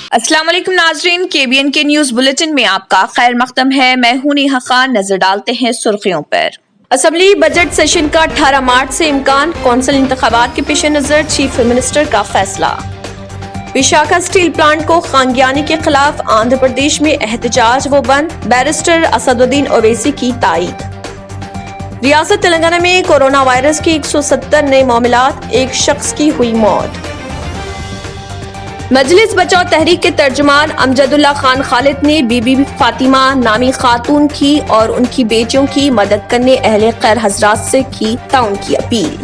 अस्सलाम वालेकुम नाजरीन, KBN के न्यूज बुलेटिन में आपका खैर मकदम है। मैं हूं नेहा खान। नजर डालते हैं सुर्खियों पर। असेंबली बजट सेशन का 18 मार्च से इम्कान, कौंसिल इंतखाबात के पेश नजर चीफ मिनिस्टर का फैसला। विशाखा स्टील प्लांट को खानगियानी के खिलाफ आंध्र प्रदेश में एहतजाज व बंद, बैरिस्टर असदुद्दीन ओवैसी की तायीद। रियासत तेलंगाना में कोरोना वायरस के 170 नए मामलात, एक शख्स की हुई मौत। मजलिस बचाओ तहरीक के तर्जुमान अमजदुल्ला खान खालिद ने बीबी फातिमा नामी खातून की और उनकी बेटियों की मदद करने अहले खैर हजरात से की ताउन की अपील।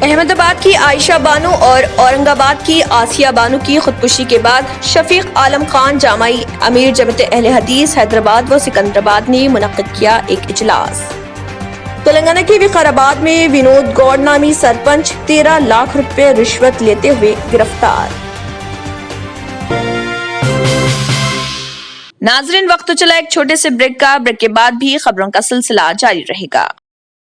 अहमदाबाद की आयशा बानो और औरंगाबाद की आसिया बानो की खुदकुशी के बाद शफीक आलम खान जामाई अमीर जमात अहले हदीस हैदराबाद व सिकंदराबाद ने मुनक्किद किया एक इजलास। तेलंगाना के विकाराबाद में विनोद गौड़ नामी सरपंच 13 लाख रुपए रिश्वत लेते हुए गिरफ्तार। नाजरीन, वक्त तो चला एक छोटे से ब्रेक का। ब्रेक के बाद भी खबरों का सिलसिला जारी रहेगा।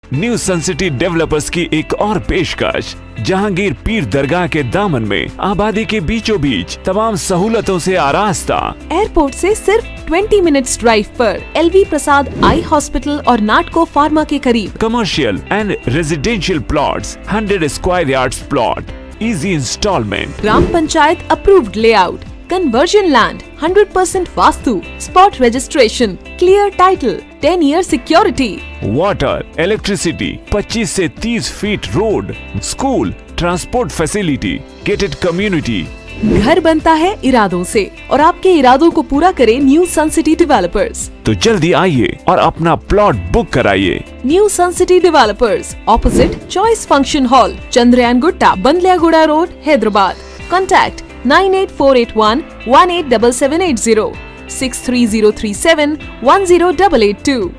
न्यू सन सिटी डेवलपर्स की एक और पेशकश, जहांगीर पीर दरगाह के दामन में आबादी के बीचों बीच तमाम सहूलतों से आरास्ता। एयरपोर्ट से सिर्फ 20 मिनट्स ड्राइव पर LV प्रसाद आई हॉस्पिटल और नाटको फार्मा के करीब। Commercial and residential plots, 100 square yards plot, easy instalment, gram panchayat approved layout, conversion land, 100% vastu, spot registration, clear title, 10 year security, water, electricity, 25 से 30 feet road, school, transport facility, gated community. घर बनता है इरादों से और आपके इरादों को पूरा करे न्यू सन सिटी डेवलपर्स। तो जल्दी आइए और अपना प्लॉट बुक कराइए। New sun city developers, opposite choice function hall, Chandrayangutta, Bandlaguda road, Hyderabad. Contact 98481 187780, 63037 10882।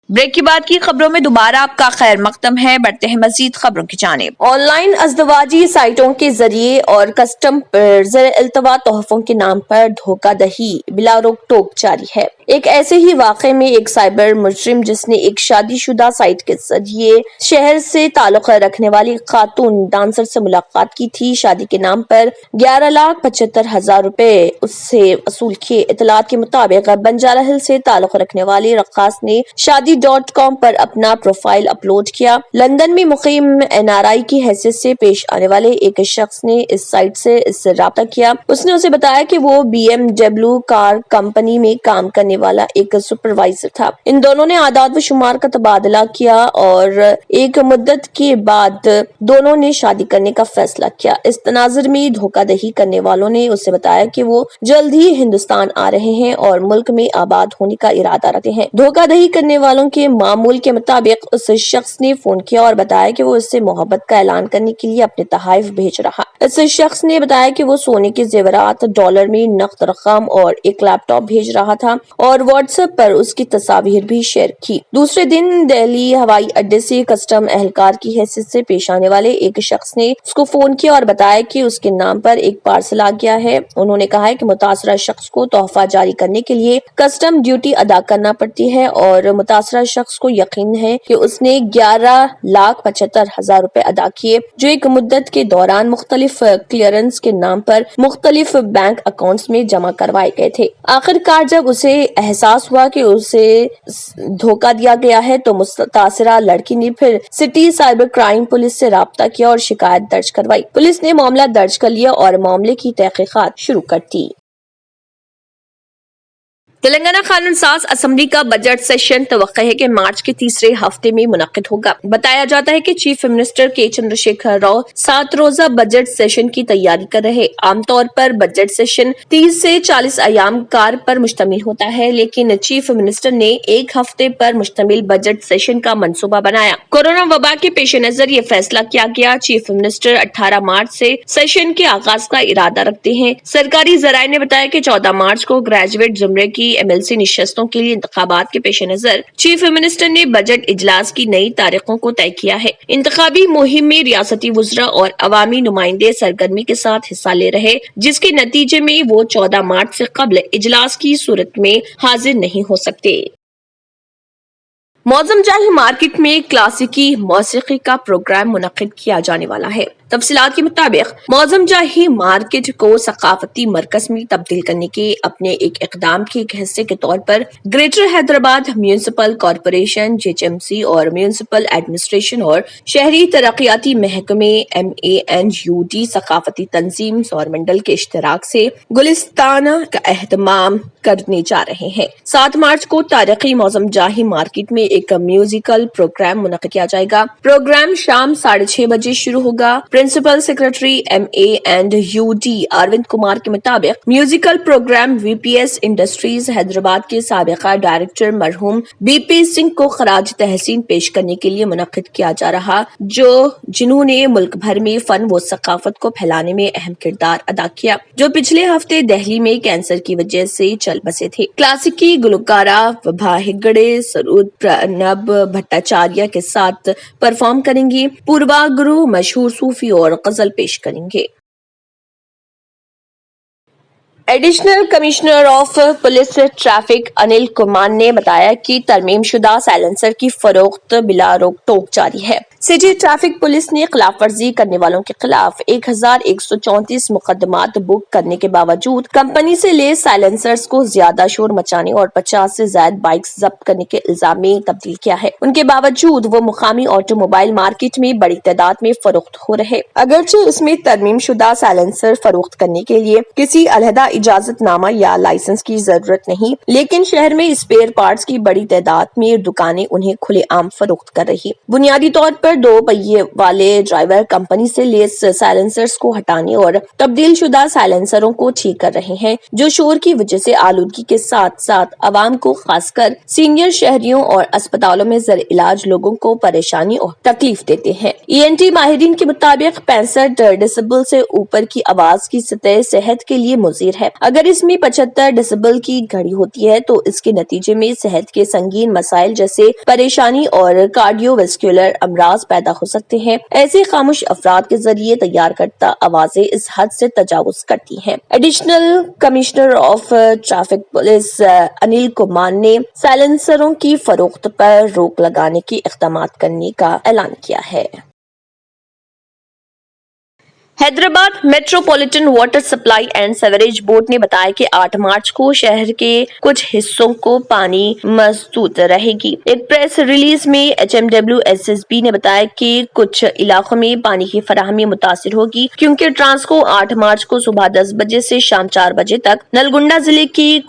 Break के बाद की खबरों में दोबारा आपका खैर मकदम है। बढ़ते हैं मजीद खबरों की जानिब। ऑनलाइन अज़दवाजी साइटों के जरिए और कस्टम पर ज़र-ए-इल्तवा तोहफों के नाम पर धोखाधड़ी बिला रोक टोक जारी है। एक ऐसे ही वाक़े में एक साइबर मुजरिम जिसने एक शादीशुदा साइट के जरिए शहर से ताल्लुक़ रखने वाली खातून डांसर से मुलाकात की थी, शादी के नाम पर 11,75,000 रुपए उससे वसूल किए। इतलात के मुताबिक बंजारा हिल से ताल्लुक़ रखने वाली रक्कास ने शादी.com पर अपना प्रोफाइल अपलोड किया। लंदन में मुकीम NRI की हैसियत से पेश आने वाले एक शख्स ने इस साइट से इससे राब्ता किया। उसने उसे बताया कि वो BMW कार कंपनी में काम करने वाला एक सुपरवाइजर था। इन दोनों ने आदाद व शुमार का तबादला किया और एक मुद्दत के बाद दोनों ने शादी करने का फैसला किया। इस तनाजुर में धोखाधड़ी करने वालों ने उसे बताया कि वो जल्द ही हिंदुस्तान आ रहे हैं और मुल्क में आबाद होने का इरादा रखते हैं। धोखाधड़ी करने वालों के मामूल के मुताबिक उस शख्स ने फोन किया और बताया कि वो उससे मोहब्बत का ऐलान करने के लिए अपने तहाइफ भेज रहा। इस शख्स ने बताया कि वो सोने के जेवरात, डॉलर में नकद रकम और एक लैपटॉप भेज रहा था और व्हाट्सएप पर उसकी तस्वीर भी शेयर की। दूसरे दिन दिल्ली हवाई अड्डे से कस्टम एहलकार की हैसियत से पेश आने वाले एक शख्स ने उसको फोन किया और बताया कि उसके नाम पर एक पार्सल आ गया है। उन्होंने कहा है कि मुतासरा शख्स को तोहफा जारी करने के लिए कस्टम ड्यूटी अदा करना पड़ती है और मुतासरा शख्स को यकीन है कि उसने 11,75,000 रुपए अदा किए, जो एक मुद्दत के दौरान मुख्तलिफ क्लियरेंस के नाम पर मुख्तलिफ बैंक अकाउंट्स में जमा करवाए गए थे। आखिरकार जब उसे एहसास हुआ कि उसे धोखा दिया गया है तो मुतासरा लड़की ने फिर सिटी साइबर क्राइम पुलिस से राब्ता किया और शिकायत दर्ज करवाई। पुलिस ने मामला दर्ज कर लिया और मामले की तहकीकात शुरू कर दी। तेलंगाना कानून साज असेंबली का बजट सेशन तवक्को है कि मार्च के तीसरे हफ्ते में मुनक्किद होगा। बताया जाता है कि चीफ मिनिस्टर के चंद्रशेखर राव 7 रोजा बजट सेशन की तैयारी कर रहे। आमतौर पर बजट सेशन 30 से 40 अयाम कार पर मुश्तमिल होता है, लेकिन चीफ मिनिस्टर ने एक हफ्ते पर मुश्तमिल बजट सेशन का मंसूबा बनाया। कोरोना वबा के पेश नजर ये फैसला किया गया। चीफ मिनिस्टर 18 मार्च से सेशन के आगाज का इरादा रखते हैं। सरकारी जराये ने बताया कि 14 मार्च को ग्रेजुएट जुमरे की MLC निशस्तों के लिए इंतखाबात के पेश नजर चीफ मिनिस्टर ने बजट इजलास की नई तारीखों को तय किया है। इंतखाबी मुहिम में रियासती वुज़रा और अवामी नुमाइंदे सरगर्मी के साथ हिस्सा ले रहे, जिसके नतीजे में वो 14 मार्च से कबल इजलास की सूरत में हाजिर नहीं हो सकते। मौज़म जाही मार्केट में क्लासिकी मौसीकी का प्रोग्राम मुनक्किद किया जाने वाला है। तफसीलात के मुताबिक मौजम जाही मार्केट को सकाफती मरकज में तब्दील करने के अपने एक इकदाम के एक हिस्से के तौर पर greater Hyderabad municipal corporation JHMC और म्यूनिसिपल एडमिनिस्ट्रेशन और शहरी तरक्याती महकमे MANUD सकाफती तंजीम सौर मंडल के इश्तराक से गुलिस्ताना का एहतमाम करने जा रहे हैं। 7 मार्च को तारीखी मौसम जाही मार्केट में एक म्यूजिकल प्रोग्राम मुनक्किद किया जाएगा। प्रोग्राम शाम 6:30 बजे शुरू होगा। Principal secretary MANUD Arvind Kumar के मुताबिक musical programme VPS industries Hyderabad के साबिका डायरेक्टर मरहूम BP सिंह को खराज तहसीन पेश करने के लिए मुनक्किद किया जा रहा, जिन्होंने मुल्क भर में फन व सकाफत को फैलाने में अहम किरदार अदा किया, जो पिछले हफ्ते दिल्ली में कैंसर की वजह से चल बसे थे। क्लासिकी गुलकारा वभा हेगड़े सरूद प्रणब भट्टाचार्य के साथ परफॉर्म करेंगे। पूर्वा गुरु मशहूर सूफी और गजल पेश करेंगे। Additional commissioner of police traffic Anil Kumar ने बताया कि तरमीमशुदा साइलेंसर की फरोख्त बिला रोक टोक जारी है। सिटी ट्रैफिक पुलिस ने खिलाफ वर्जी करने वालों के खिलाफ 1134 मुकदमात बुक करने के बावजूद कंपनी से लेस साइलेंसर्स को ज्यादा शोर मचाने और 50 से ज्यादा बाइक्स जब्त करने के इल्जाम में तब्दील किया है। उनके बावजूद वो मुकामी ऑटोमोबाइल मार्केट में बड़ी तादाद में फरोख्त हो रहे। अगरचे इसमें तरमीमशुदा साइलेंसर फरोख्त करने के लिए किसी अलहदा इजाजतनामा या लाइसेंस की जरूरत नहीं, लेकिन शहर में स्पेयर पार्ट्स की बड़ी तादाद में दुकानें उन्हें खुलेआम फरोख्त कर रही। बुनियादी तौर पर 2 पहिए वाले ड्राइवर कंपनी से लेस साइलेंसर्स को हटाने और तब्दील शुदा साइलेंसरों को ठीक कर रहे हैं, जो शोर की वजह से आलूदगी के साथ साथ आवाम को, खासकर सीनियर शहरियों और अस्पतालों में ज़र इलाज लोगों को परेशानी और तकलीफ देते हैं। ENT माहिरीन के मुताबिक 65 डेसिबल से ऊपर की आवाज की सतह सेहत के लिए मुज़ीर है। अगर इसमें 75 डेसिबल की घड़ी होती है तो इसके नतीजे में सेहत के संगीन मसाइल जैसे परेशानी और कार्डियोवैस्कुलर अमराज पैदा हो सकते हैं। ऐसे खामोश अफराद के जरिए तैयार करता आवाजें इस हद से तजावुज करती हैं। Additional commissioner of traffic police Anil Kumar ने साइलेंसरों की फरोख्त पर रोक लगाने के इक़दाम करने का ऐलान किया है। Hyderabad metropolitan water supply and sewerage board ने बताया कि 8 मार्च को शहर के कुछ हिस्सों को पानी मसदूद रहेगी। एक प्रेस रिलीज में HMW-SSB ने बताया कि कुछ इलाकों में पानी की फराहमी मुतासिर होगी, क्योंकि ट्रांसको 8 मार्च को सुबह 10 बजे से शाम 4 बजे तक नलगुंडा जिले की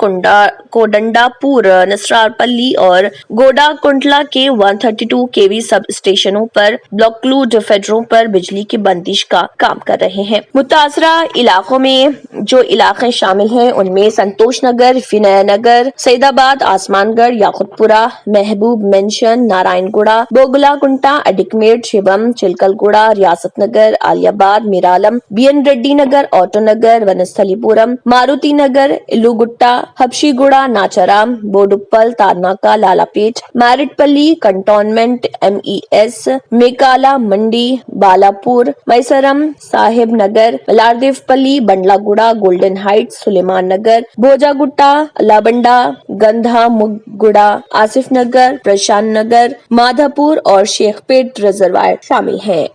कोडंडापुर, नसरारपल्ली और गोडा कुंटला के 132 kV सब स्टेशनों पर ब्लॉकलूड फेडरों पर बिजली की बंदिश का काम कर रहे हैं। मुतासरा इलाकों में जो इलाके शामिल हैं उनमें संतोष नगर, विनय नगर, सईदाबाद, आसमानगढ़, याकुतपुरा, महबूब मेंशन, नारायणगुड़ा, बोगला कुंटा, अडिकमेट, शिवम, चिलकलगुड़ा, रियासत नगर, आलियाबाद, मीरालम, BN रेड्डी नगर, ऑटो नगर, वनस्थलीपुरम, मारुति नगर, इल्लूगुट्टा, हबशीगुड़ा, नाचाराम, बोडुप्पल, तारनाका, लालापेट, मैरिटपल्ली, कंटोनमेंट, MES, मेकाला, मंडी, बालापुर, मैसरम, साहिब नगर, लारदेवपल्ली, बंडलागुड़ा, गोल्डन हाइट्स, सुलेमान नगर, भोजागुट्टा, लाबंडा, गंधा मुगुड़ा, आसिफ नगर, प्रशांत नगर, माधापुर और शेखपेट रिजर्वायर शामिल हैं।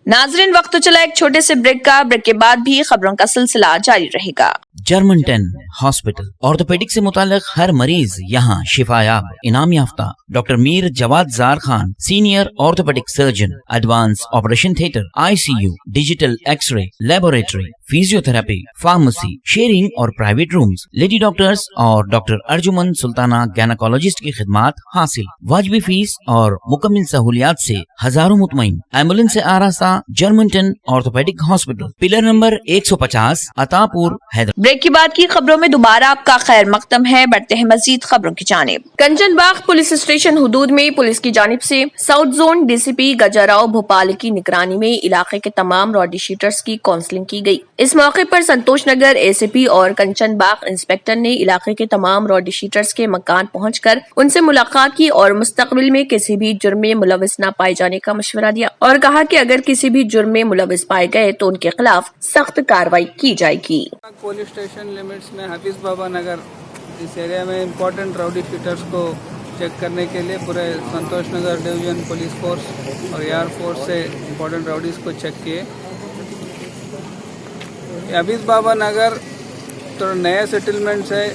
नाजरीन, वक्त तो चला एक छोटे से ब्रेक का। ब्रेक के बाद भी खबरों का सिलसिला जारी रहेगा। जर्मनटन हॉस्पिटल ऑर्थोपेडिक से मुताल्लिक हर मरीज यहाँ शिफायाब। इनाम याफ्ता doctor Mir Jawad Jar Khan, senior orthopaedic surgeon, advance operation theatre, ICU, digital x ray, laboratory, physiotherapy, pharmacy, sharing और प्राइवेट रूम्स, लेडी डॉक्टर्स और डॉक्टर अर्जुमन सुल्ताना गैनाकोलॉजिस्ट की खिदमात हासिल। वाजिबी फीस और मुकम्मल सहूलियात से हजारों मुतमईन। एम्बुलेंस से आरास्ता Germanten orthopaedic hospital, pillar number 150, Attapur, Hyderabad. Break के बाद की खबरों में दोबारा आपका खैर मकदम है। बढ़ते हैं मजीद खबरों की जानिब। कंचनबाग पुलिस स्टेशन हुदूद में पुलिस की जानिब से साउथ जोन DCP गजाराव भोपाल की निगरानी में इलाके के तमाम रॉडी शीटर्स की काउंसलिंग की गई। इस मौके पर संतोष नगर ACP और कंचनबाग इंस्पेक्टर ने इलाके के तमाम रॉडी शीटर्स के मकान पहुंचकर उनसे मुलाकात की और मुस्तकबिल में किसी भी जुर्म में मुलविस न पाए जाने का मशवरा दिया और कहा कि अगर किसी भी जुर्म में मुलविस पाए गए तो उनके खिलाफ सख्त कार्रवाई की जाएगी। पुलिस स्टेशन लिमिट्स में हफीज बाबा नगर इस एरिया में इम्पोर्टेंट राउडी शीटर्स को चेक करने के लिए पूरे संतोष नगर डिवीज़न पुलिस फोर्स और एयर फोर्स से इम्पोर्टेंट राउडीज़ को चेक किए। अबीद बाबा नगर तो नए सेटलमेंट्स है,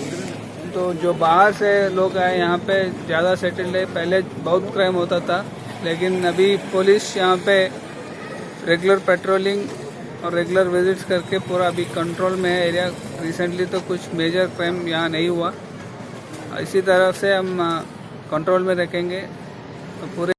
तो जो बाहर से लोग आए यहाँ पे ज़्यादा सेटल्ड है। पहले बहुत क्राइम होता था, लेकिन अभी पुलिस यहाँ पे रेगुलर पेट्रोलिंग और रेगुलर विजिट्स करके पूरा अभी कंट्रोल में है एरिया। रिसेंटली तो कुछ मेजर क्राइम यहाँ नहीं हुआ। इसी तरह से हम कंट्रोल में रखेंगे तो पूरे।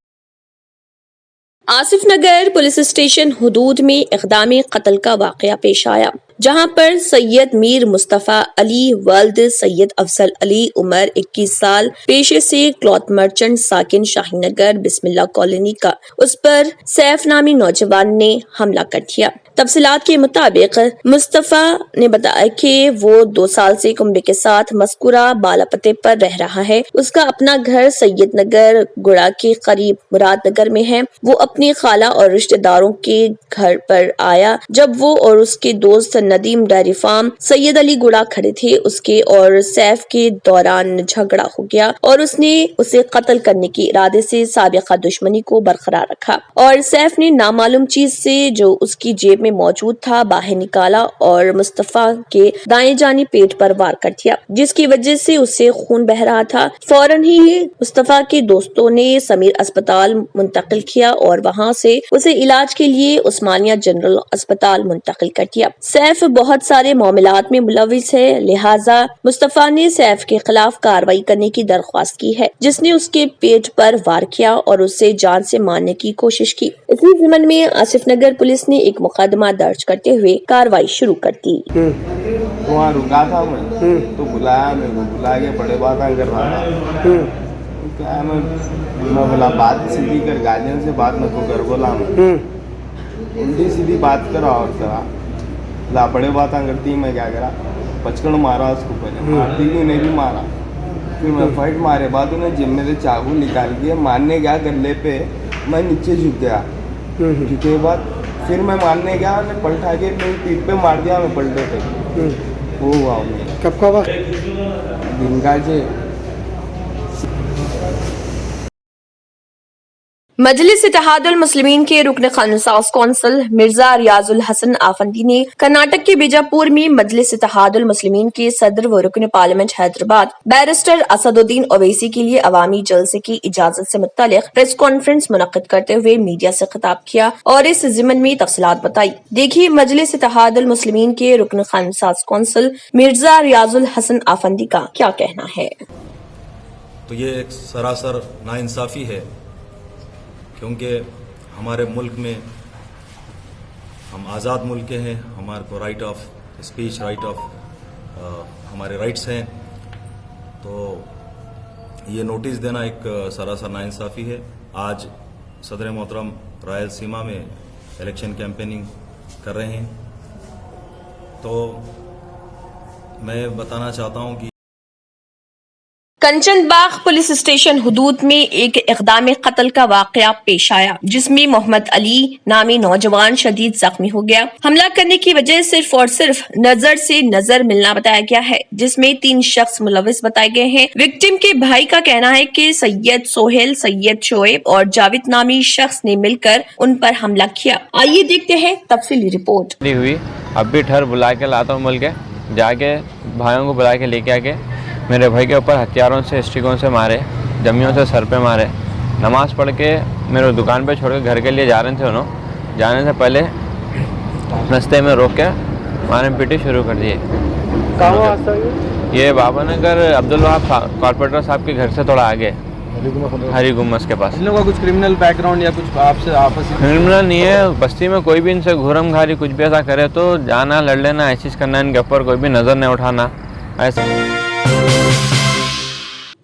आसिफ नगर पुलिस स्टेशन हुदूद में इक़दाम कत्ल का वाक़या पेश आया, जहां पर सैयद मीर मुस्तफ़ा अली वल्द सैयद अफजल अली उमर 21 साल पेशे से क्लॉथ मर्चेंट साकिन शाही नगर बिस्मिल्लाह कॉलोनी का उस पर सैफ नामी नौजवान ने हमला कर दिया। तफसीलात के मुताबिक मुस्तफ़ा ने बताया कि वो 2 साल से कुंबे के साथ मस्कुरा बाला पते पर रह रहा है। उसका अपना घर सैयद नगर गुड़ा के करीब मुराद नगर में है। वो अपनी खाला और रिश्तेदारों के घर पर आया जब वो और उसके दोस्त नदीम डेयरी फार्म सैयद अली गुड़ा खड़े थे। उसके और सैफ के दौरान झगड़ा हो गया और उसने उसे कत्ल करने के इरादे से साबिका दुश्मनी को बरकरार रखा और सैफ ने नामालूम चीज से जो उसकी जेब में मौजूद था बाहर निकाला और मुस्तफ़ा के दाएं जानी पेट पर वार कर दिया, जिसकी वजह से उससे खून बह रहा था। फौरन ही मुस्तफ़ा के दोस्तों ने समीर अस्पताल मुंतकिल किया और वहां से उसे इलाज के लिए उस्मानिया जनरल अस्पताल मुंतकिल कर दिया। सैफ बहुत सारे मामलात में मुलविस है, लिहाजा मुस्तफ़ा ने सैफ के खिलाफ कार्रवाई करने की दरख्वास्त की है, जिसने उसके पेट पर वार किया और उसे जान से मारने की कोशिश की। इसी ज़िम्न में आसिफ नगर पुलिस ने एक मुकदमा दर्ज करते हुए कार्रवाई शुरू कर दी। वहाँ रुका था मैं, तो बुलाया मेरे को, बुला के बड़े बात कर रहा था। क्या है, मैं बोला बात सीधी कर, गार्जियन से बात न कर बोला मैं, उल्टी सीधी बात करा और करा ला बड़े बात करती। मैं क्या करा, पचकड़ मारा उसको, पहले मारती भी नहीं भी मारा, फिर मैं फाइट मारे बाद उन्हें जिम में से चाकू निकाल के मारने गया गले पे, मैं नीचे झुक गया। झुके के बाद फिर मैं मारने गया, मैं पलटा के मेरी पीठ पे मार दिया, मैं पलटे पे। वो हुआ मेरा। कब का वक्त? दिन का जे मजलिस इत्तेहादुल मुस्लिमीन के रुकन खानसास कौंसिल मिर्जा रियाजुल हसन आफंदी ने कर्नाटक के बीजापुर में मजलिस इत्तेहादुल मुस्लिमीन के सदर व रुकन पार्लियामेंट हैदराबाद बैरिस्टर असदुद्दीन ओवैसी के लिए अवामी जलसे की इजाजत से मुत्तलिक प्रेस कॉन्फ्रेंस मुनक्किद करते हुए मीडिया से खिताब किया और इस ज़िम्न में तफसीलात बताई। देखिए मजलिस इत्तेहादुल मुस्लिमीन के रुकन खानसास कौंसिल मिर्जा रियाजुल हसन आफंदी का क्या कहना है। तो ये एक सरासर नाइंसाफी है, क्योंकि हमारे मुल्क में हम आज़ाद मुल्क के हैं, हमारे को right of speech, right of हमारे राइट्स हैं, तो ये नोटिस देना एक सरासर नाइंसाफी है। आज सदर मोहतरम रायलसीमा में इलेक्शन कैंपेनिंग कर रहे हैं, तो मैं बताना चाहता हूं कि कंचनबाग पुलिस स्टेशन हुदूद में एक इक़दाम कत्ल का वाक़या पेश आया, जिसमें मोहम्मद अली नामी नौजवान शदीद जख्मी हो गया। हमला करने की वजह सिर्फ और सिर्फ नजर से नजर मिलना बताया गया है, जिसमें 3 शख्स मुलविस बताए गए हैं। विक्टिम के भाई का कहना है कि सैयद सोहेल, सैयद शोएब और जावेद नामी शख्स ने मिलकर उन पर हमला किया। आइए देखते हैं तफसीली रिपोर्ट। हुई अब भी ठहर बुला के लाता हूँ, मिल के जाके भाइयों को बुला के लेके आके मेरे भाई के ऊपर हथियारों से, स्टिकों से मारे, जमियों से सर पे मारे। नमाज़ पढ़ के मेरे दुकान पे छोड़ के घर के लिए जा रहे थे। उन्होंने जाने से पहले रास्ते में रोक के मारने पीटी शुरू कर दिए। ये बाबा नगर अब्दुल वहाब कॉर्पोरेटर साहब के घर से थोड़ा आगे, हरी गुम्मस के पास। इन लोगों का कुछ क्रिमिनल बैकग्राउंड या कुछ आपसे आपस में? क्रिमिनल नहीं है, बस्ती में कोई भी इनसे घूरम घारी कुछ भी ऐसा करे तो जाना, लड़ लेना, ऐसी करना, इनके ऊपर कोई भी नज़र नहीं उठाना, ऐसा।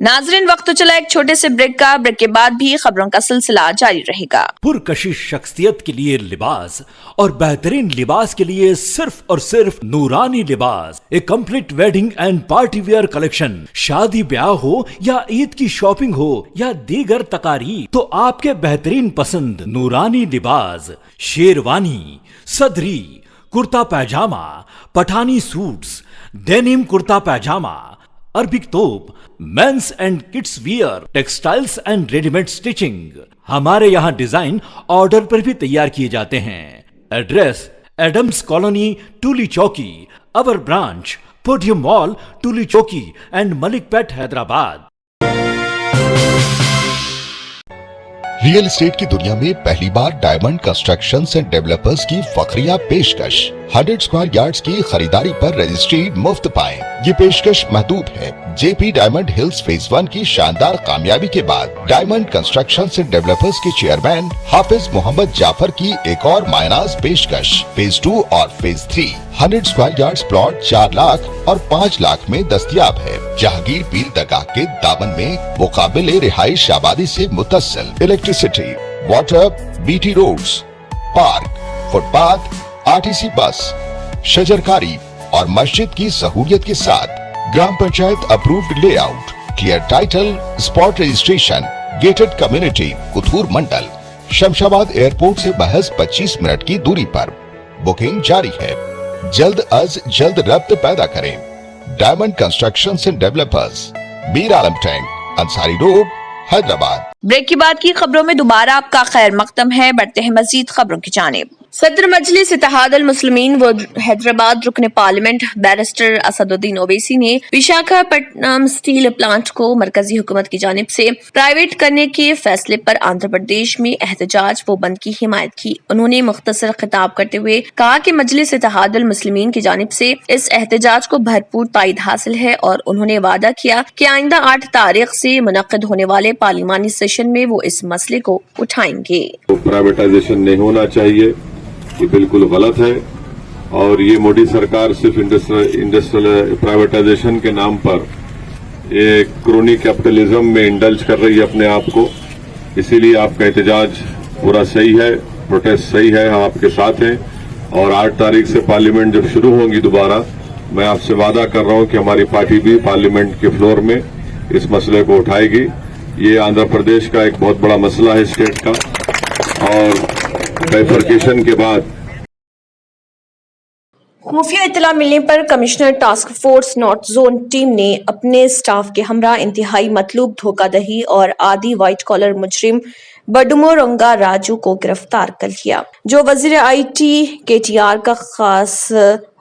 नाज़रीन वक्त तो चला एक छोटे से ब्रेक का, ब्रेक के बाद भी खबरों का सिलसिला जारी रहेगा। पुरकशिश शख्सियत के लिए लिबास और बेहतरीन लिबास के लिए सिर्फ और सिर्फ Noorani Libas, a complete wedding and party wear collection. शादी ब्याह हो या ईद की शॉपिंग हो या दीगर तकारीब, तो आपके बेहतरीन पसंद नूरानी लिबास, शेरवानी, सदरी, kurta pyjama, Pathani suits, denim kurta pyjama, अरबिक तोप, men's and kids wear, textiles and readymade stitching. हमारे यहाँ डिजाइन ऑर्डर पर भी तैयार किए जाते हैं। एड्रेस एडम्स कॉलोनी, टूली चौकी। अवर ब्रांच पोडियम मॉल, टूली चौकी एंड मलिकपेट, हैदराबाद। रियल एस्टेट की दुनिया में पहली बार डायमंड कंस्ट्रक्शंस एंड डेवलपर्स की फखरिया पेशकश। 100 स्क्वायर यार्ड्स की खरीदारी पर रजिस्ट्री मुफ्त पाएं। ये पेशकश महदूद है। जेपी डायमंड हिल्स फेज 1 की शानदार कामयाबी के बाद डायमंड कंस्ट्रक्शंस एंड डेवलपर्स के चेयरमैन हाफिज मोहम्मद जाफर की एक और मायनाज पेशकश। फेज 2 और phase 3 100 square yards plot 4 lakh और 5 लाख में दस्तयाब है। जहांगीर पीर दरगाह के दामन में मुकाबिले रिहाइश आबादी से मुतस्सिल। Electricity, water, BT roads, park, footpath, RTC bus, शजरकारी और मस्जिद की सहूलियत के साथ gram panchayat approved layout, clear title, spot registration, gated community, Kothur mandal, Shamshabad airport से महज 25 मिनट की दूरी पर। बुकिंग जारी है। जल्द अज जल्द रब्त पैदा करें। Diamond constructions and developers, Mir Alam tank, Ansari road, Hyderabad. Break के बाद की खबरों में दोबारा आपका खैर मकदम है। बढ़ते हैं मजीद खबरों की जानिब। सदर मजलिस इत्तेहाद अल मुस्लिमीन व हैदराबाद रुकन पार्लियामेंट बैरिस्टर असदुद्दीन ओवैसी ने विशाखापट्टनम स्टील प्लांट को मरकजी हुकूमत की जानिब से प्राइवेट करने के फैसले पर आंध्र प्रदेश में एहतजाज व बंद की हिमायत की। उन्होंने मुख्तसर खिताब करते हुए कहा कि मजलिस इत्तेहाद अल मुस्लिमीन की जानिब से इस एहतजाज को भरपूर तायद हासिल है और उन्होंने वादा किया कि आइंदा 8 तारीख से मुनक्किद होने वाले पार्लिमानी सेशन में वो इस मसले को उठाएंगे। प्राइवेटाइजेशन नहीं होना चाहिए, ये बिल्कुल गलत है और ये मोदी सरकार सिर्फ इंडस्ट्रियल प्राइवेटाइजेशन के नाम पर ये क्रोनी कैपिटलिज्म में इंडल्ज कर रही है अपने आप को। इसीलिए आपका एहतजाज पूरा सही है, प्रोटेस्ट सही है, हम आपके साथ हैं और 8 तारीख से पार्लियामेंट जब शुरू होंगी दोबारा, मैं आपसे वादा कर रहा हूं कि हमारी पार्टी भी पार्लियामेंट के फ्लोर में इस मसले को उठाएगी। ये आंध्र प्रदेश का एक बहुत बड़ा मसला है स्टेट का और बाइफरकेशन के बाद खुफिया इत्तला मिलने पर commissioner task force north zone team ने अपने स्टाफ के हमरा इंतहाई मतलूब धोखाधड़ी और आदि व्हाइट कॉलर मुजरिम बडुमोरंगा राजू को गिरफ्तार कर लिया, जो वजीर IT KTR का खास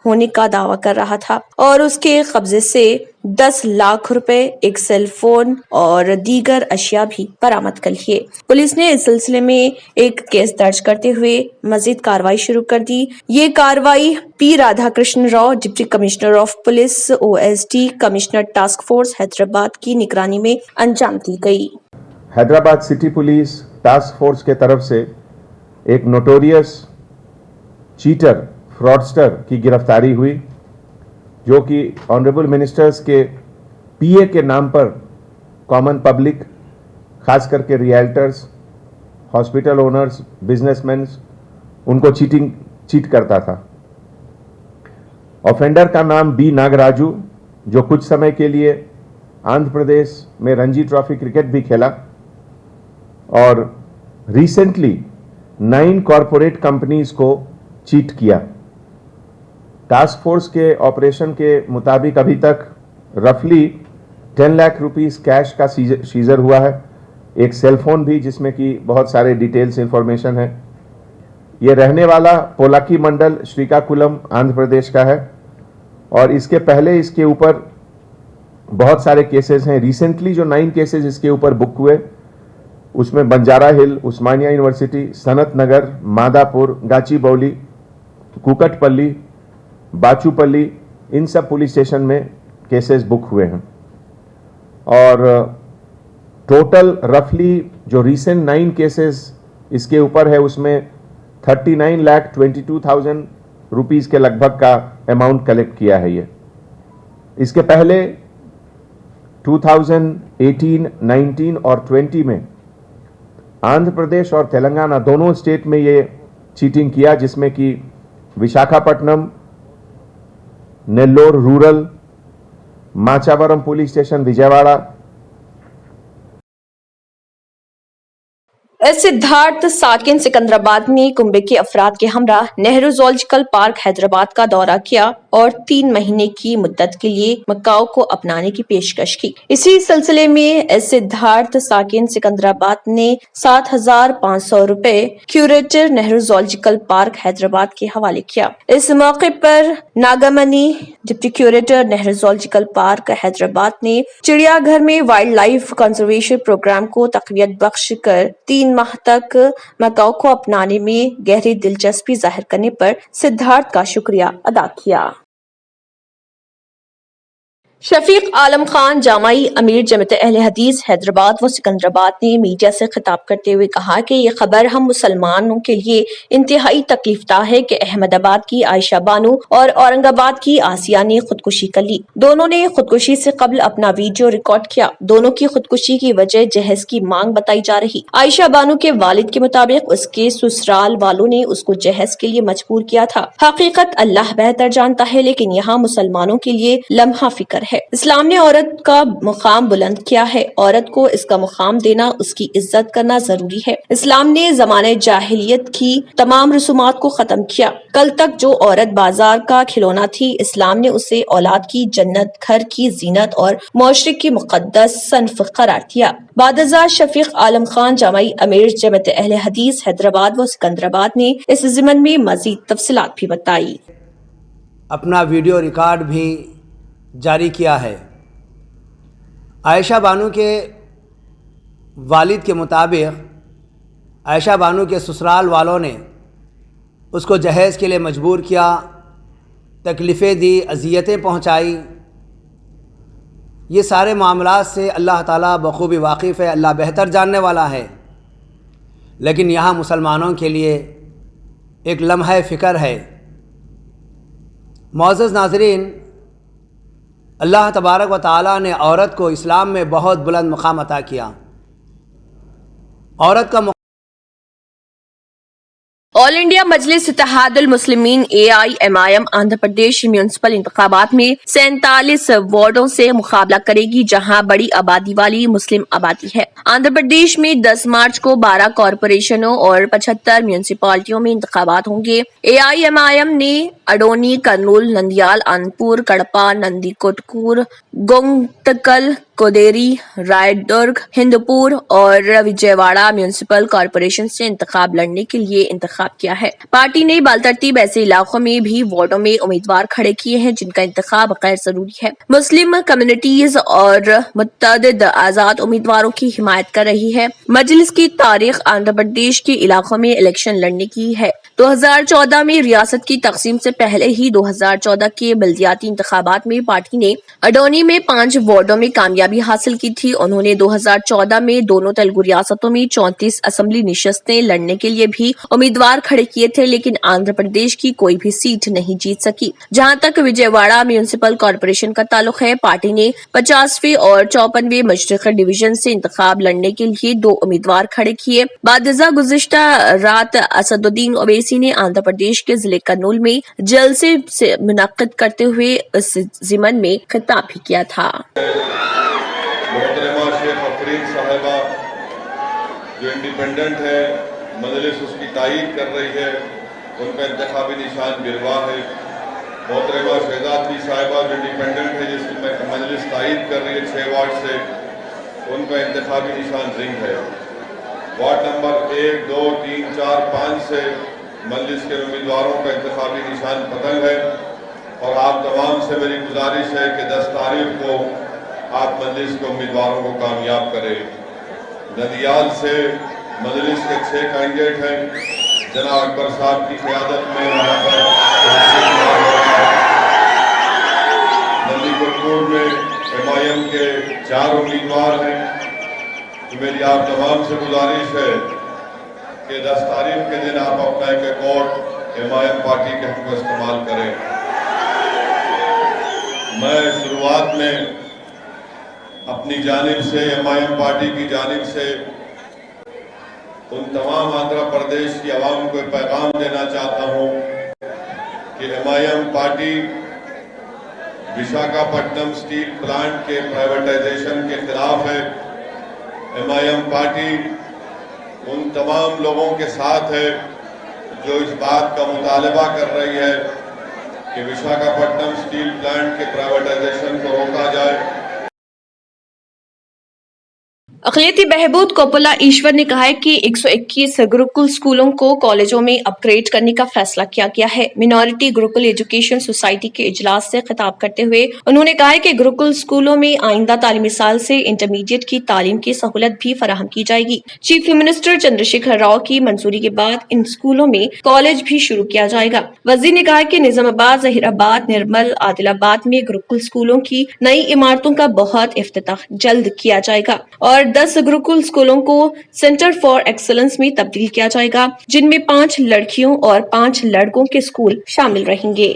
होने का दावा कर रहा था और उसके कब्जे से 10 लाख रुपए, एक सेल फोन और दीगर अशिया भी बरामद कर लिए। पुलिस ने इस सिलसिले में एक केस दर्ज करते हुए मजीद कार्रवाई शुरू कर दी। ये कार्रवाई P Radhakrishna Rao, deputy commissioner of police OSD, commissioner task force Hyderabad की निगरानी में अंजाम दी गई। Hyderabad city police task force के तरफ से एक नोटोरियस चीटर, फ्रॉडस्टर की गिरफ्तारी हुई, जो कि ऑनरेबल मिनिस्टर्स के PA के नाम पर कॉमन पब्लिक, खास करके रियल्टर्स, हॉस्पिटल ओनर्स, बिजनेसमैन, उनको चीट करता था। ऑफेंडर का नाम B नागराजू, जो कुछ समय के लिए आंध्र प्रदेश में रणजी ट्रॉफी क्रिकेट भी खेला और रिसेंटली 9 कॉरपोरेट कंपनीज को चीट किया। टास्क फोर्स के ऑपरेशन के मुताबिक अभी तक रफली 10 लाख रुपीस कैश का सीजर हुआ है, एक सेल फोन भी जिसमें कि बहुत सारे डिटेल्स इंफॉर्मेशन है। ये रहने वाला पोलाकी मंडल, श्रीकाकुलम, आंध्र प्रदेश का है और इसके पहले इसके ऊपर बहुत सारे केसेस हैं। रिसेंटली जो 9 केसेस इसके ऊपर बुक हुए उसमें बंजारा हिल, उस्मानिया यूनिवर्सिटी, सनत नगर, मादापुर, गाचीबौली, कुकटपल्ली, बाचूपल्ली, इन सब पुलिस स्टेशन में केसेस बुक हुए हैं और टोटल रफली जो रिसेंट 9 केसेस इसके ऊपर है उसमें 39,22,000 रुपीस के लगभग का अमाउंट कलेक्ट किया है। ये इसके पहले 2018, 19 और 20 में आंध्र प्रदेश और तेलंगाना दोनों स्टेट में ये चीटिंग किया, जिसमें कि Visakhapatnam, Nellore rural, Machavaram police station Vijayawada. Siddharth साकिन सिकंदराबाद ने कुंबे के अफराद के हमरा नेहरू ज़ूलॉजिकल पार्क हैदराबाद का दौरा किया और 3 महीने की मुद्दत के लिए मकाओ को अपनाने की पेशकश की। इसी सिलसिले में सिद्धार्थ साकिन सिकंदराबाद ने 7,500 रुपए curator Nehru zoological park Hyderabad के हवाले किया। इस मौके पर Nagamani deputy curator Nehru zoological park Hyderabad ने चिड़ियाघर में वाइल्ड लाइफ कंजर्वेशन प्रोग्राम को तक़वियत बख्श कर 3 माह तक मकाओ को अपनाने में गहरी दिलचस्पी जाहिर करने पर सिद्धार्थ का शुक्रिया अदा किया। शफीक आलम खान जामाई अमीर जमात अहले हदीस हैदराबाद व सिकंदराबाद ने मीडिया से खिताब करते हुए कहा कि ये खबर हम मुसलमानों के लिए इंतहाई तकलीफदा है कि अहमदाबाद की आयशा बानू और औरंगाबाद की आसिया ने खुदकुशी कर ली। दोनों ने खुदकुशी से कबल अपना वीडियो रिकॉर्ड किया। दोनों की खुदकुशी की वजह जहेज की मांग बताई जा रही। आयशा बानू के वालिद के मुताबिक उसके ससुराल वालों ने उसको जहेज के लिए मजबूर किया था। हकीकत अल्लाह बेहतर जानता है, लेकिन यहाँ मुसलमानों के लिए लम्हा फिक्र है। इस्लाम ने औरत का मुकाम बुलंद किया है। औरत को इसका मुकाम देना, उसकी इज्जत करना जरूरी है। इस्लाम ने ज़माने जाहिलियत की तमाम रसूमात को खत्म किया। कल तक जो औरत बाजार का खिलौना थी, इस्लाम ने उसे औलाद की जन्नत, घर की जीनत और मुआशरे की मुकद्दस सन्फ करार दिया। बादशाह शफीक आलम खान जामाई अमीर जमात अहले हदीस हैदराबाद व सिकंदराबाद ने इस ज़िमन में मजीद तफसीलात भी बताई। अपना वीडियो रिकॉर्ड भी जारी किया है। आयशा बानू के वालिद के मुताबिक आयशा बानू के ससुराल वालों ने उसको जहेज़ के लिए मजबूर किया, तकलीफ़ें दी, अज़ियतें पहुंचाई। ये सारे मामलात से अल्लाह ताला बखूबी वाकिफ़ है, अल्लाह बेहतर जानने वाला है। लेकिन यहाँ मुसलमानों के लिए एक लम्हा फ़िक्र है। मुअज़्ज़ज़ नाज़रीन, अल्लाह तबारक व तआला ने औरत को इस्लाम में बहुत बुलंद मुकाम अता किया। औरत का ऑल इंडिया मजलिस इत्तेहादुल मुस्लिमीन AIMIM आंध्र प्रदेश म्यूनिसिपल इंतखाबात में 47 वार्डों से मुकाबला करेगी, जहां बड़ी आबादी वाली मुस्लिम आबादी है। आंध्र प्रदेश में 10 मार्च को 12 कॉरपोरेशनों और 75 म्यूनिसिपालिटियों में इंतखाबात होंगे। AIMIM ने अडोनी, कर्नूल, नंदियाल, आनंदपुर, कड़पा, नंदीकोटकूर, गोंगतकल, कोदेरी, रायदुर्ग, हिंदुपुर और विजयवाड़ा म्यूनिसिपल कॉरपोरेशन से इंतखाब लड़ने के लिए इंतखाब किया है। पार्टी ने बालतरतीब ऐसे इलाकों में भी वार्डों में उम्मीदवार खड़े किए हैं जिनका इंतखाब गैर जरूरी है। मुस्लिम कम्युनिटीज और मुतअद्दिद आजाद उम्मीदवारों की हिमायत कर रही है। मजलिस की तारीख आंध्र प्रदेश के इलाकों में इलेक्शन लड़ने की है। 2014 में रियासत की तकसीम से पहले ही 2014 के बल्दियाती इंतखाबात में पार्टी ने अडोनी में 5 वार्डों में कामयाबी हासिल की थी। उन्होंने 2014 में दोनों तेलुगु रियासतों में 34 असेंबली निशस्तें लड़ने के लिए भी उम्मीदवार खड़े किए थे, लेकिन आंध्र प्रदेश की कोई भी सीट नहीं जीत सकी। जहां तक विजयवाड़ा म्यूनिसिपल कॉरपोरेशन का ताल्लुक है, पार्टी ने 50वें और 54वें मशरिक डिवीजन से इंतखाब लड़ने के लिए 2 उम्मीदवार खड़े किए। बादशाह गुज़िश्ता रात असदुद्दीन ओवैसी ने आंध्र प्रदेश के जिले कर्नूल में जलसे से मुनाकिद करते हुए इस ज़िमन में खिताब भी किया था। मोहतरमा शेख अफरीन साहिबा जो इंडिपेंडेंट है, मजलिस उसकी तायीद कर रही है, उनका इंतखाबी निशान गिरवा है। मोहतरमा शहजादी साहिबा जो इंडिपेंडेंट है, जिसकी मजलिस तायीद कर रही है 6 वार्ड से, उनका इंतखाबी निशान रिंग है। वार्ड नंबर 1, 2, 3, 4, 5 से मजलिस के उम्मीदवारों का इंतखाबी निशान पतंग है। और आप तमाम से मेरी गुजारिश है कि 10 तारीख को आप मजलिस के उम्मीदवारों को कामयाब करें। नदियाल से मजलिस के 6 कैंडिडेट हैं। जनाब अकबर साहब की क़यादत में वहाँ पर नंदीकोटकूर में MIM के 4 उम्मीदवार हैं। तो मेरी आप तमाम से गुजारिश है कि 10 तारीख के दिन आप अपना एक वोट MIM पार्टी के हक में इस्तेमाल करें। मैं शुरुआत में अपनी जानिब से, MIM पार्टी की जानिब से उन तमाम आंध्र प्रदेश की आवाम को पैगाम देना चाहता हूं कि MIM party Visakhapatnam steel plant के प्राइवेटाइजेशन के खिलाफ है। MIM पार्टी ان تمام لوگوں کے ساتھ ہے جو اس بات کا مطالبہ کر رہی ہے کہ وشاکھاپٹنم اسٹیل پلانٹ کے پرائیویٹائزیشن کو روکا جائے۔ اقلیتی بہبود کوپلا ایشور نے کہا ہے کہ 121 گروکل اسکولوں کو کالجوں میں اپ گریڈ کرنے کا فیصلہ کیا گیا ہے۔ مینورٹی گروکل ایجوکیشن سوسائٹی کے اجلاس سے خطاب کرتے ہوئے انہوں نے کہا ہے کہ گروکل اسکولوں میں آئندہ تعلیمی سال سے انٹرمیڈیٹ کی تعلیم کی سہولت بھی فراہم کی جائے گی۔ چیف منسٹر چندر شیکھر راؤ کی منظوری کے بعد ان اسکولوں میں کالج بھی شروع کیا جائے گا۔ وزیر نے کہا کہ نظام آباد، ظہیر آباد، نرمل، عادل آباد میں گروکل اسکولوں کی نئی عمارتوں کا بہت افتتاح جلد کیا جائے گا اور 10 گروکل اسکولوں کو سینٹر فار ایکسلنس میں تبدیل کیا جائے گا، جن میں 5 لڑکیوں اور 5 لڑکوں کے اسکول شامل رہیں گے۔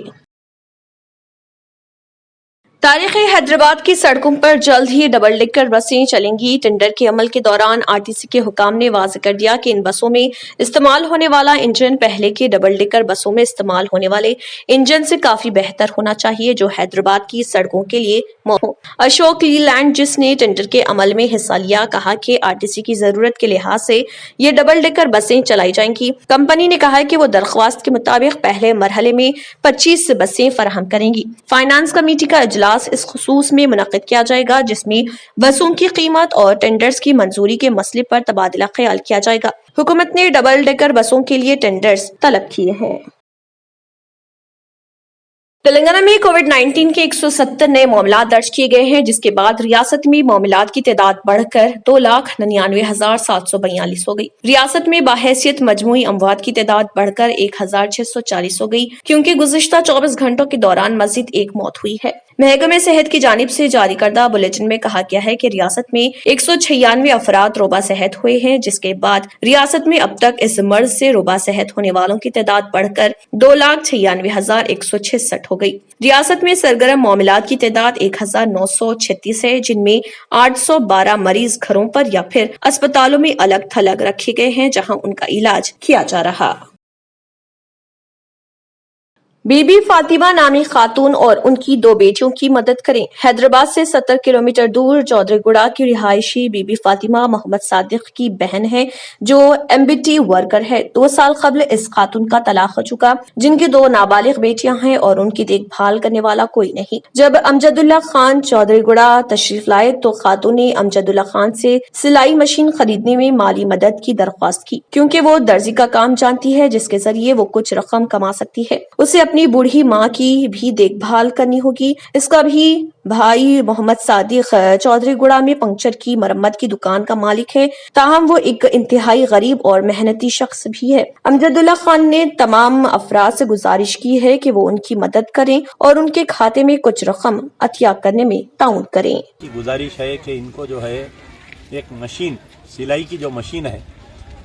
تاریخی حیدرآباد کی سڑکوں پر جلد ہی ڈبل ڈیکر بسیں چلیں گی۔ ٹینڈر کے عمل کے دوران RTC کے حکام نے واضح کر دیا کہ ان بسوں میں استعمال ہونے والا انجن پہلے کے ڈبل ڈیکر بسوں میں استعمال ہونے والے انجن سے کافی بہتر ہونا چاہیے، جو حیدرآباد کی سڑکوں کے لیے ہو۔ اشوک لیلینڈ، جس نے ٹینڈر کے عمل میں حصہ لیا، کہا کہ RTC کی ضرورت کے لحاظ سے یہ ڈبل ڈیکر بسیں چلائی جائیں گی۔ کمپنی نے کہا ہے کہ وہ درخواست کے مطابق پہلے مرحلے میں 25 بسیں فراہم کریں گی۔ فائنانس کمیٹی کا اجلاس اس خصوص میں منعقد کیا جائے گا، جس میں بسوں کی قیمت اور ٹینڈرز کی منظوری کے مسئلے پر تبادلہ خیال کیا جائے گا۔ حکومت نے ڈبل ڈیکر بسوں کے لیے ٹینڈرز طلب کیے ہیں۔ تلنگانہ میں کووڈ-19 کے 170 نئے معاملات درج کیے گئے ہیں، جس کے بعد ریاست میں معاملات کی تعداد بڑھ کر 2,99,742 ہو گئی۔ ریاست میں باحیثیت مجموعی اموات کی تعداد بڑھ کر 1,640 ہو گئی، کیونکہ گزشتہ 24 گھنٹوں کے دوران مزید ایک موت ہوئی ہے۔ محکمہ صحت کی جانب سے جاری کردہ بلیٹن میں کہا گیا ہے کہ ریاست میں 196 افراد روبہ صحت ہوئے ہیں، جس کے بعد ریاست میں اب تک اس مرض سے روبہ صحت ہونے والوں کی تعداد بڑھ کر 2,96,166 ہو گئی۔ ریاست میں سرگرم معاملات کی تعداد 1,936 ہے، جن میں 812 مریض گھروں پر یا پھر اسپتالوں میں الگ تھلگ رکھے گئے ہیں، جہاں ان کا علاج کیا جا رہا۔ بی بی فاطمہ نامی خاتون اور ان کی 2 بیٹیوں کی مدد کریں۔ حیدرآباد سے 70 کلومیٹر دور چودھری گڑا کی رہائشی بی بی فاطمہ محمد صادق کی بہن ہے، جو MBT ورکر ہے۔ 2 سال قبل اس خاتون کا طلاق ہو چکا، جن کی 2 نابالغ بیٹیاں ہیں اور ان کی دیکھ بھال کرنے والا کوئی نہیں۔ جب امجد اللہ خان چودھری گڑا تشریف لائے تو خاتون نے امجد اللہ خان سے سلائی مشین خریدنے میں مالی مدد کی درخواست کی، کیونکہ وہ درزی کا کام جانتی ہے، جس کے ذریعے وہ کچھ رقم کما سکتی ہے۔ اسے اپنی بوڑھی ماں کی بھی دیکھ بھال کرنی ہوگی۔ اس کا بھی بھائی محمد صادق چودھری گڑا میں پنکچر کی مرمت کی دکان کا مالک ہے، تاہم وہ ایک انتہائی غریب اور محنتی شخص بھی ہے۔ امجد اللہ خان نے تمام افراد سے گزارش کی ہے کہ وہ ان کی مدد کریں اور ان کے کھاتے میں کچھ رقم عطیہ کرنے میں تعاون کریں۔ گزارش ہے کہ ان کو جو ہے ایک مشین، سلائی کی جو مشین ہے،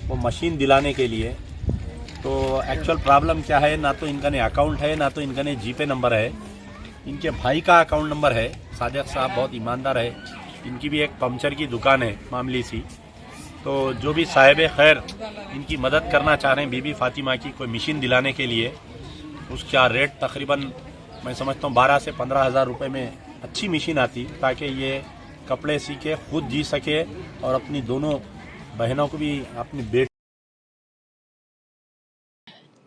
وہ مشین دلانے کے لیے، تو ایکچوئل پرابلم کیا ہے، نہ تو ان کا اکاؤنٹ ہے، نہ تو ان کا جی پے نمبر ہے۔ ان کے بھائی کا اکاؤنٹ نمبر ہے، صادق صاحب بہت ایماندار ہے، ان کی بھی ایک پنکچر کی دکان ہے معمولی سی۔ تو جو بھی صاحب خیر ان کی مدد کرنا چاہ رہے ہیں بی بی فاطمہ کی کوئی مشین دلانے کے لیے، اس کا ریٹ تقریباً میں سمجھتا ہوں 12 سے 15 ہزار روپے میں اچھی مشین آتی، تاکہ یہ کپڑے سی کے خود جی سکے اور اپنی دونوں بہنوں کو بھی، اپنی بیٹی۔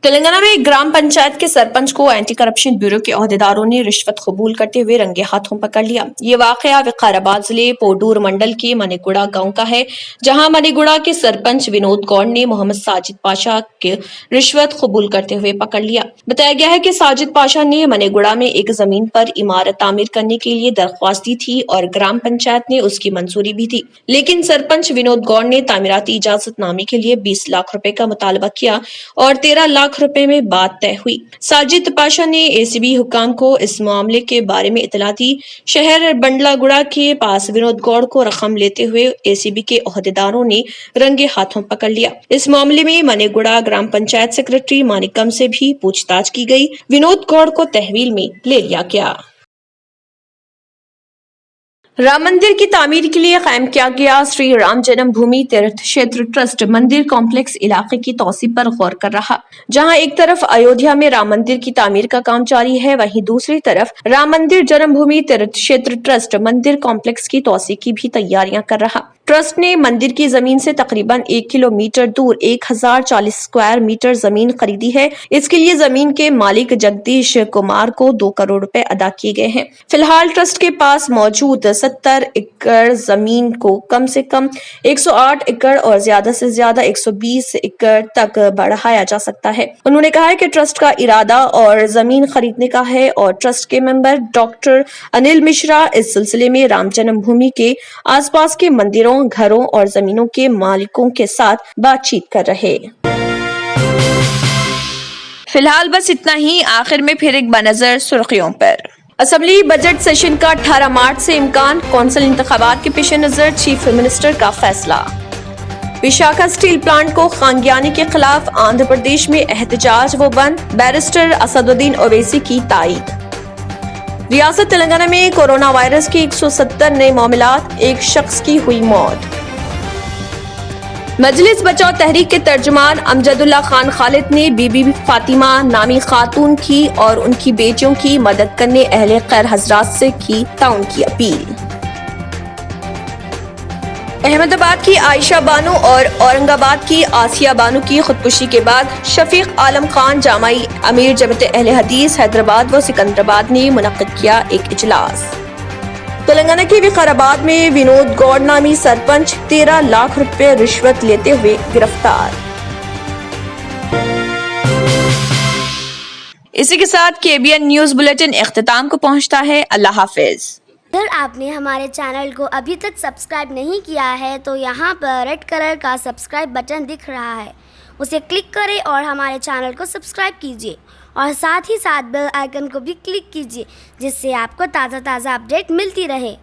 تلنگانہ میں گرام پنچایت کے سرپنچ کو اینٹی کرپشن بیورو کے عہدیداروں نے رشوت قبول کرتے ہوئے رنگے ہاتھوں پکڑ لیا۔ یہ واقعہ وقار آباد ضلع پوڈور منڈل کے منی گڑا گاؤں کا ہے، جہاں منی گڑا کے سرپنچ ونود گوڑ نے محمد ساجد پاشا کے رشوت قبول کرتے ہوئے پکڑ لیا۔ بتایا گیا ہے کہ ساجد پاشا نے منی گڑا میں ایک زمین پر عمارت تعمیر کرنے کے لیے درخواست دی تھی اور گرام پنچایت نے اس کی منظوری بھی دی، لیکن سرپنچ ونود گوڑ نے تعمیراتی اجازت نامے کے لیے 20 لاکھ روپے کا مطالبہ کیا اور 13 لاکھ روپے میں بات طے ہوئی۔ ساجد پاشا نے ACB حکام کو اس معاملے کے بارے میں اطلاع دی۔ شہر بنڈلا گڑا کے پاس ونود گوڑ کو رقم لیتے ہوئے ACB کے عہدیداروں نے رنگے ہاتھوں پکڑ لیا۔ اس معاملے میں منی گڑا گرام پنچایت سیکرٹری مانکم سے بھی پوچھ تاچھ کی گئی۔ ونود گوڑ کو تحویل میں لے لیا گیا۔ رام مندر کی تعمیر کے لیے قائم کیا گیا شری رام جنم بھومی تیرتھ شیتر ٹرسٹ مندر کمپلیکس علاقے کی توسیع پر غور کر رہا۔ جہاں ایک طرف ایودھیا میں رام مندر کی تعمیر کا کام جاری ہے، وہیں دوسری طرف رام مندر جنم بھومی تیرتھ شیتر ٹرسٹ مندر کمپلیکس کی توسیع کی بھی تیاریاں کر رہا۔ ट्रस्ट ने मंदिर की जमीन से तकरीबन 1 किलोमीटर दूर 1040 स्क्वायर मीटर जमीन खरीदी है। इसके लिए जमीन के मालिक जगदीश कुमार को 2 करोड़ रुपए अदा किए गए हैं। फिलहाल ट्रस्ट के पास मौजूद 70 एकड़ जमीन को कम से कम 108 एकड़ और ज्यादा से ज्यादा 120 एकड़ तक बढ़ाया जा सकता है। उन्होंने कहा है कि ट्रस्ट का इरादा और जमीन खरीदने का है और ट्रस्ट के मेंबर डॉक्टर अनिल मिश्रा इस सिलसिले में राम जन्मभूमि के आसपास के मंदिरों, घरों और जमीनों के मालिकों के साथ बातचीत कर रहे। फिलहाल बस इतना ही। आखिर में फिर एक नजर सुर्खियों पर। असेंबली बजट सेशन का 18 मार्च से इम्कान। कौंसिल इंतखाबात के पेश नजर चीफ मिनिस्टर का फैसला। विशाखा स्टील प्लांट को खानगियानी के खिलाफ आंध्र प्रदेश में एहतजाज व बंद। बैरिस्टर असदुद्दीन ओवैसी की तायीद। रियासत तेलंगाना में कोरोना वायरस के 170 नए मामलात, एक शख्स की हुई मौत। मजलिस बचाओ तहरीक के तर्जुमान अमजदुल्ला खान खालिद ने बीबी फातिमा नामी खातून की और उनकी बेटियों की मदद करने अहले खैर हजरात से की ताउन की अपील। अहमदाबाद की आयशा बानो और औरंगाबाद की आसिया बानो की खुदकुशी के बाद शफीक आलम खान जामाई अमीर जमात अहले हदीस हैदराबाद व सिकंदराबाद ने मुनक्किद किया एक इजलास। तेलंगाना के विकाराबाद में विनोद गौड़ नामी सरपंच 13 लाख रुपए रिश्वत लेते हुए गिरफ्तार। इसी के साथ केबीएन न्यूज बुलेटिन इख्तिताम को पहुंचता है। अल्लाह हाफिज। अगर आपने हमारे चैनल को अभी तक सब्सक्राइब नहीं किया है तो यहाँ पर रेड कलर का सब्सक्राइब बटन दिख रहा है, उसे क्लिक करें और हमारे चैनल को सब्सक्राइब कीजिए और साथ ही साथ बेल आइकन को भी क्लिक कीजिए जिससे आपको ताज़ा अपडेट मिलती रहे।